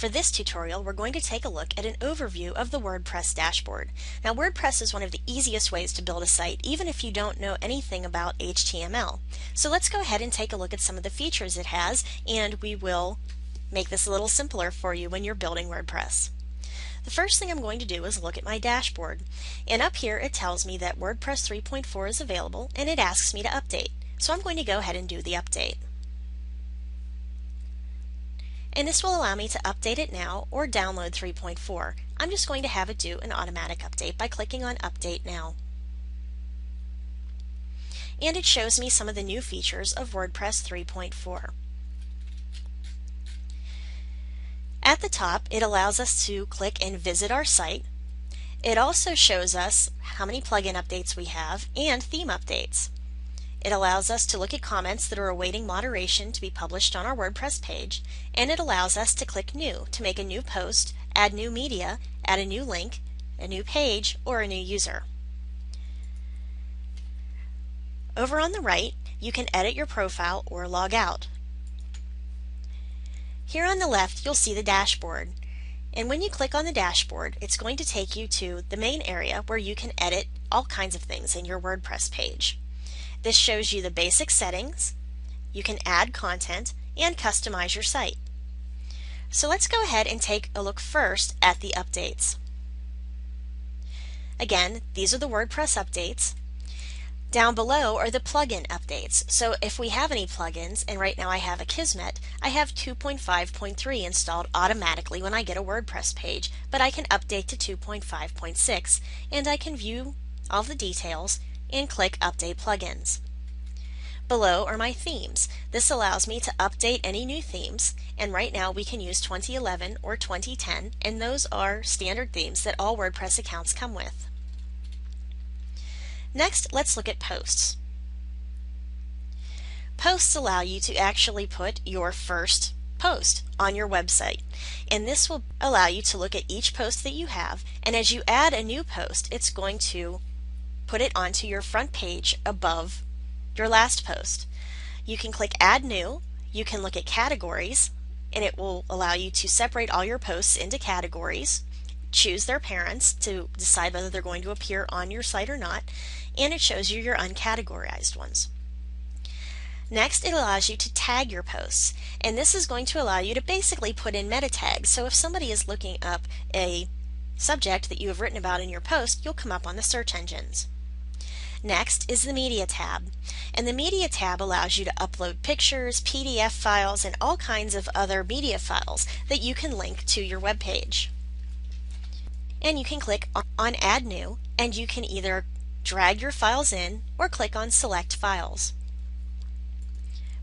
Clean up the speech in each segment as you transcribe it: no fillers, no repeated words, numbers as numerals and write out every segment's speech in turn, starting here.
For this tutorial, we're going to take a look at an overview of the WordPress dashboard. Now, WordPress is one of the easiest ways to build a site, even if you don't know anything about HTML. So let's go ahead and take a look at some of the features it has, and we will make this a little simpler for you when you're building WordPress. The first thing I'm going to do is look at my dashboard. And up here it tells me that WordPress 3.4 is available, and it asks me to update. So I'm going to go ahead and do the update. And this will allow me to update it now or download 3.4. I'm just going to have it do an automatic update by clicking on Update Now. And it shows me some of the new features of WordPress 3.4. At the top, it allows us to click and visit our site. It also shows us how many plugin updates we have and theme updates. It allows us to look at comments that are awaiting moderation to be published on our WordPress page, and it allows us to click New to make a new post, add new media, add a new link, a new page, or a new user. Over on the right, you can edit your profile or log out. Here on the left, you'll see the dashboard. And when you click on the dashboard, it's going to take you to the main area where you can edit all kinds of things in your WordPress page. This shows you the basic settings, you can add content, and customize your site. So let's go ahead and take a look first at the updates. Again, these are the WordPress updates. Down below are the plugin updates. So if we have any plugins, and right now I have Akismet, I have 2.5.3 installed automatically when I get a WordPress page, but I can update to 2.5.6, and I can view all the details and click Update Plugins. Below are my themes. This allows me to update any new themes, and right now we can use 2011 or 2010, and those are standard themes that all WordPress accounts come with. Next, let's look at posts. Posts allow you to actually put your first post on your website, and this will allow you to look at each post that you have, and as you add a new post, it's going to put it onto your front page above your last post. You can click Add New, you can look at categories, and it will allow you to separate all your posts into categories, choose their parents to decide whether they're going to appear on your site or not, and it shows you your uncategorized ones. Next, it allows you to tag your posts, and this is going to allow you to basically put in meta tags. So if somebody is looking up a subject that you have written about in your post, you'll come up on the search engines. Next is the Media tab, and the Media tab allows you to upload pictures, PDF files, and all kinds of other media files that you can link to your web page. And you can click on Add New, and you can either drag your files in or click on Select Files.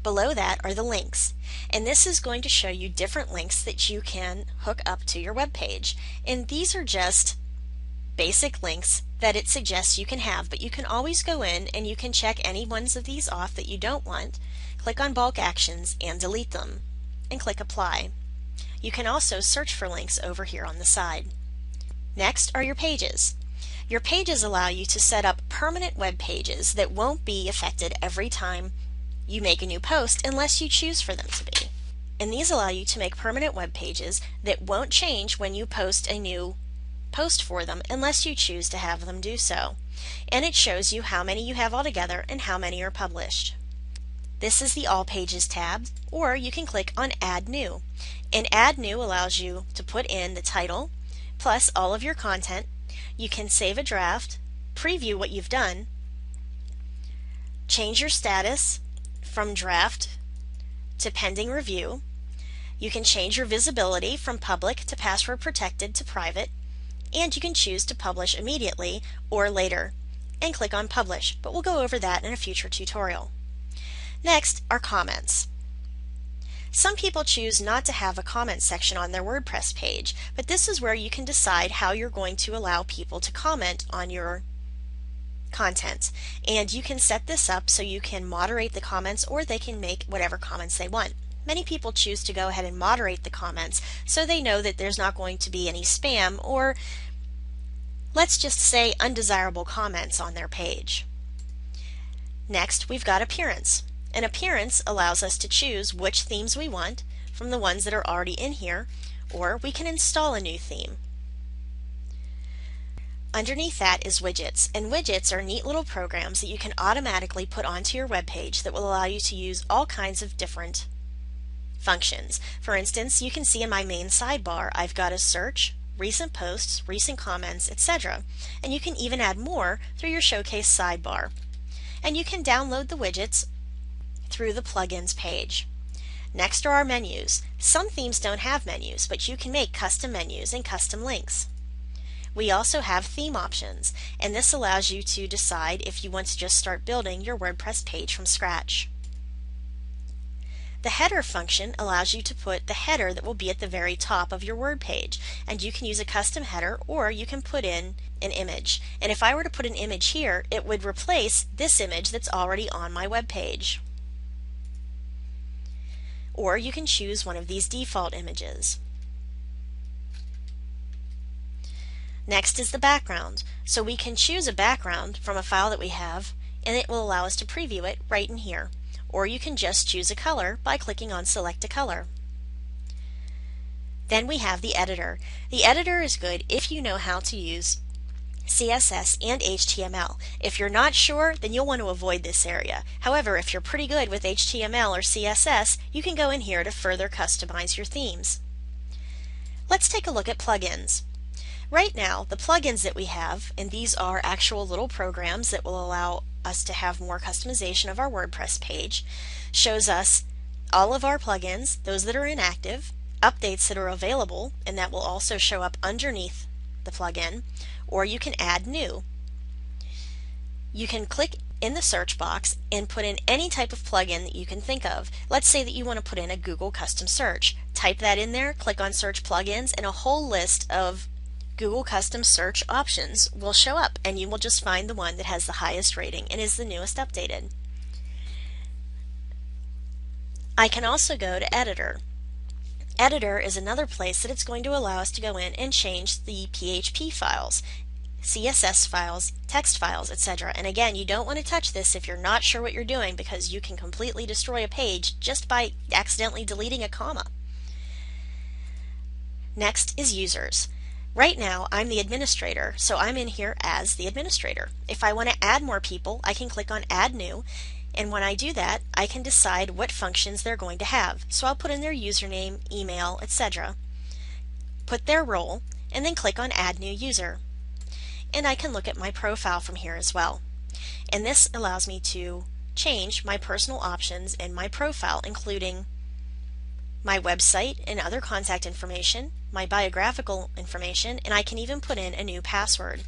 Below that are the links, and this is going to show you different links that you can hook up to your web page, and these are just basic links that it suggests you can have, but you can always go in and you can check any ones of these off that you don't want, click on bulk actions and delete them, and click apply. You can also search for links over here on the side. Next are your pages. Your pages allow you to set up permanent web pages that won't be affected every time you make a new post unless you choose for them to be. And these allow you to make permanent web pages that won't change when you post a new post for them unless you choose to have them do so. And it shows you how many you have altogether and how many are published. This is the All Pages tab, or you can click on Add New. And Add New allows you to put in the title plus all of your content. You can save a draft, preview what you've done, change your status from draft to pending review. You can change your visibility from public to password protected to private, and you can choose to publish immediately or later and click on Publish, but we'll go over that in a future tutorial. Next are comments. Some people choose not to have a comment section on their WordPress page, but this is where you can decide how you're going to allow people to comment on your content. And you can set this up so you can moderate the comments, or they can make whatever comments they want. Many people choose to go ahead and moderate the comments so they know that there's not going to be any spam or, let's just say, undesirable comments on their page. Next, we've got appearance. And appearance allows us to choose which themes we want from the ones that are already in here, or we can install a new theme. Underneath that is widgets, and widgets are neat little programs that you can automatically put onto your web page that will allow you to use all kinds of different functions. For instance, you can see in my main sidebar I've got a search, recent posts, recent comments, etc. And you can even add more through your showcase sidebar. And you can download the widgets through the plugins page. Next are our menus. Some themes don't have menus, but you can make custom menus and custom links. We also have theme options, and this allows you to decide if you want to just start building your WordPress page from scratch. The header function allows you to put the header that will be at the very top of your Word page, and you can use a custom header or you can put in an image. And if I were to put an image here, it would replace this image that's already on my web page. Or you can choose one of these default images. Next is the background. So we can choose a background from a file that we have, and it will allow us to preview it right in here. Or you can just choose a color by clicking on Select a Color. Then we have the editor. The editor is good if you know how to use CSS and HTML. If you're not sure, then you'll want to avoid this area. However, if you're pretty good with HTML or CSS, you can go in here to further customize your themes. Let's take a look at plugins. Right now, the plugins that we have, and these are actual little programs that will allow us to have more customization of our WordPress page, shows us all of our plugins, those that are inactive, updates that are available, and that will also show up underneath the plugin, or you can add new. You can click in the search box and put in any type of plugin that you can think of. Let's say that you want to put in a Google custom search. Type that in there, click on search plugins, and a whole list of Google custom search options will show up, and you will just find the one that has the highest rating and is the newest updated. I can also go to Editor. Editor is another place that it's going to allow us to go in and change the PHP files, CSS files, text files, etc. And again, you don't want to touch this if you're not sure what you're doing, because you can completely destroy a page just by accidentally deleting a comma. Next is users. Right now, I'm the administrator, so I'm in here as the administrator. If I want to add more people, I can click on Add New, and when I do that, I can decide what functions they're going to have. So I'll put in their username, email, etc., put their role, and then click on Add New User. And I can look at my profile from here as well. And this allows me to change my personal options in my profile, including my website and other contact information, my biographical information, and I can even put in a new password.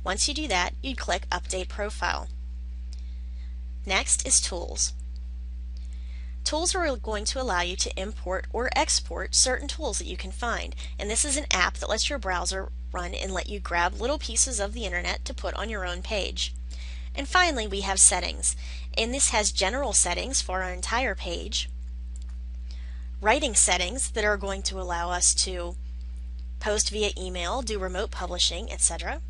Once you do that, you'd click Update Profile. Next is Tools. Tools are going to allow you to import or export certain tools that you can find, and this is an app that lets your browser run and let you grab little pieces of the internet to put on your own page. And finally, we have Settings, and this has general settings for our entire page, writing settings that are going to allow us to post via email, do remote publishing, etc.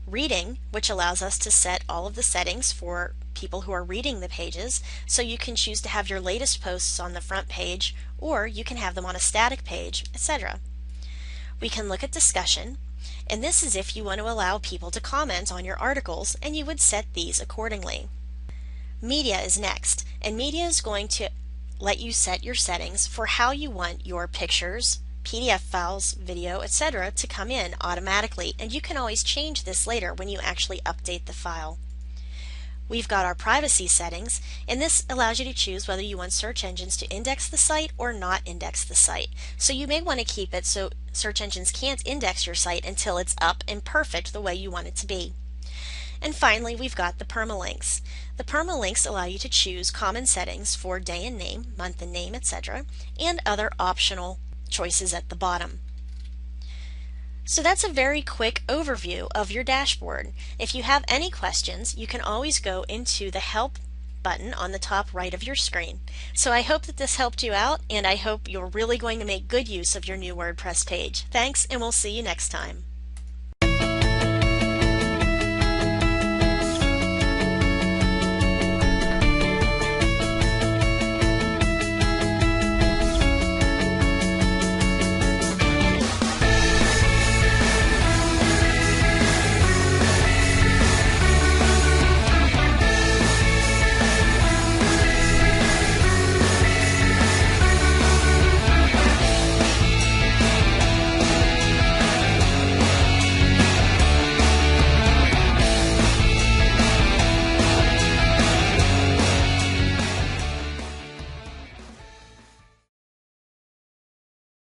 Reading, which allows us to set all of the settings for people who are reading the pages, so you can choose to have your latest posts on the front page, or you can have them on a static page, etc. We can look at discussion, and this is if you want to allow people to comment on your articles, and you would set these accordingly. Media is next, and media is going to let you set your settings for how you want your pictures, PDF files, video, etc. to come in automatically, and you can always change this later when you actually update the file. We've got our privacy settings, and this allows you to choose whether you want search engines to index the site or not index the site. So you may want to keep it so search engines can't index your site until it's up and perfect the way you want it to be. And finally, we've got the permalinks. The permalinks allow you to choose common settings for day and name, month and name, etc., and other optional choices at the bottom. So that's a very quick overview of your dashboard. If you have any questions, you can always go into the Help button on the top right of your screen. So I hope that this helped you out, and I hope you're really going to make good use of your new WordPress page. Thanks, and we'll see you next time.